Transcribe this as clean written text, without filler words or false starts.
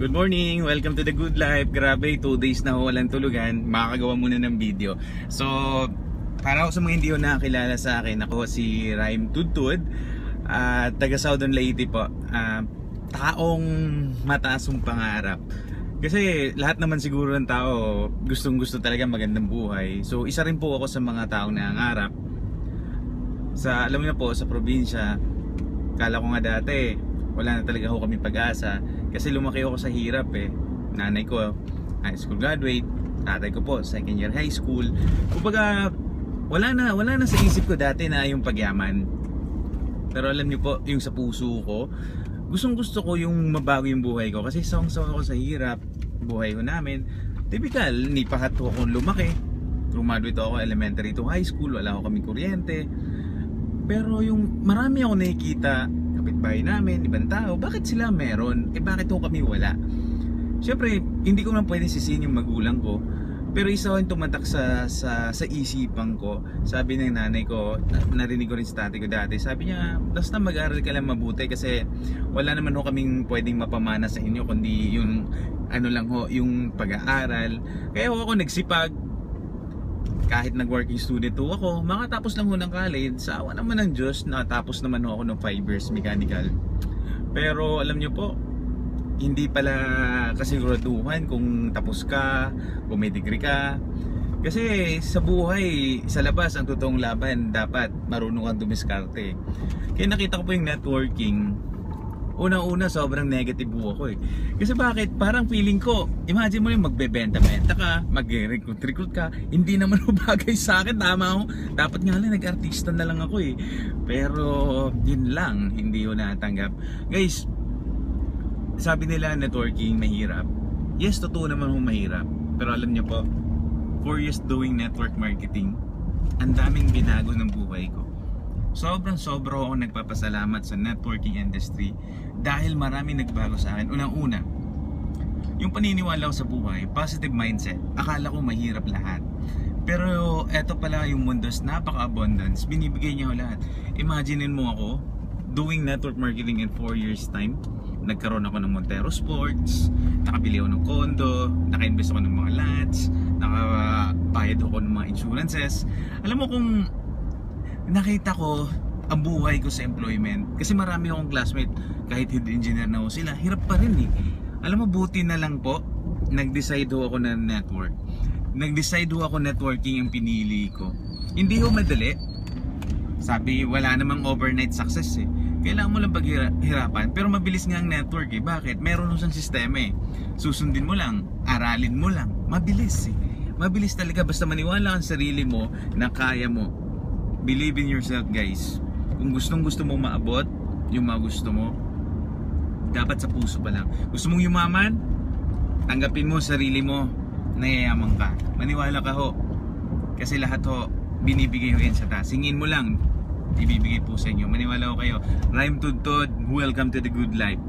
Good morning! Welcome to the Good Life. Grabe, 2 days na walang tulugan. Makakagawa muna ng video. So, para ako sa mga hindi ko nakakilala sa akin, ako si Rhyme Tudtud, taga Southern Leyte po. Taong mataas ang pangarap. Kasi lahat naman siguro ng tao gustong gusto talaga magandang buhay. So, isa rin po ako sa mga taong nangangarap. Alam niyo po, sa probinsya, kala ko nga dati, wala na talaga ako kami pag-asa. Kasi lumaki ako sa hirap eh. Nanay ko, high school graduate. Tatay ko po, second year high school. Kumbaga, wala na sa isip ko dati na yung pagyaman. Pero alam niyo po, yung sa puso ko, gustong gusto ko yung mabago yung buhay ko. Kasi sawang-sawa ako sa hirap, buhay ko namin. Typical, hindi pa ako lumaki. Graduate ako elementary to high school, wala ako kami kuryente. Pero yung marami ako nakikita, kapitbahay namin, ibang tao, bakit sila meron? Bakit ako kami wala? Siyempre, hindi ko naman pwede sisihin yung magulang ko. Pero isa ko yung tumatak sa isipan ko. Sabi ng nanay ko, narinig ko rin sa tatay ko dati, sabi niya, basta mag-aral ka lang mabuti kasi wala naman ho kaming pwedeng mapamana sa inyo kundi yung yung pag-aaral. Kaya ako nagsipag. Kahit nag-working student ho ako, makatapos lang ho ng college, sa awa naman ng Diyos, nakatapos naman ho ako ng 5 years mechanical. Pero alam nyo po, hindi pala kasiguraduhan kung tapos ka, kung may degree ka. Kasi sa buhay, sa labas, ang totoong laban, dapat marunong kang dumiskarte. Kaya nakita ko po yung networking. Una-una, sobrang negative po ako eh. Kasi bakit? Parang feeling ko, imagine mo yung magbebenta-benta ka, mag-recruit ka, hindi naman bagay sa akin, tama ako. Dapat nga lang, nag-artista na lang ako eh. Pero, yun lang, hindi ko natanggap. Guys, sabi nila networking mahirap. Yes, totoo naman mahirap. Pero alam nyo po, 4 years doing network marketing, ang daming binago ng buhay ko. Sobrang ako nagpapasalamat sa networking industry dahil marami nagbago sa akin. Unang-una, yung paniniwala ko sa buhay, positive mindset. Akala ko mahirap lahat. Pero eto pala yung mundos, napaka-abundance. Binibigay niya ko lahat. Imaginein mo ako doing network marketing in 4 years time. Nagkaroon ako ng Montero Sports, nakabili ako ng condo, naka-invest ako ng mga lots, nakabayad ako ng mga insurances. Alam mo kung nakita ko ang buhay ko sa employment, kasi marami akong classmate kahit head engineer na ako sila, hirap pa rin eh. Alam mo, buti na lang po nag-decide ako na network. Nag-decide ako networking ang pinili ko. Hindi ho madali. Sabi, wala namang overnight success eh. Kailangan mo lang paghirapan, pero mabilis nga ang network eh. Bakit? Meron siyang sistema eh. Susundin mo lang, aralin mo lang, mabilis eh. Mabilis talaga, basta maniwala kang sarili mo na kaya mo. Believe in yourself guys. Kung gusto mo maabot yung mga gusto mo, dapat sa puso pa lang. Gusto mong yumaman, tanggapin mo sarili mo, nayayaman ka. Maniwala ka ho. Kasi lahat ho, binibigay ho yan sa taas. Singin mo lang, ibibigay po sa inyo. Maniwala ho kayo. Rhyme Tudtud, welcome to the Good Life.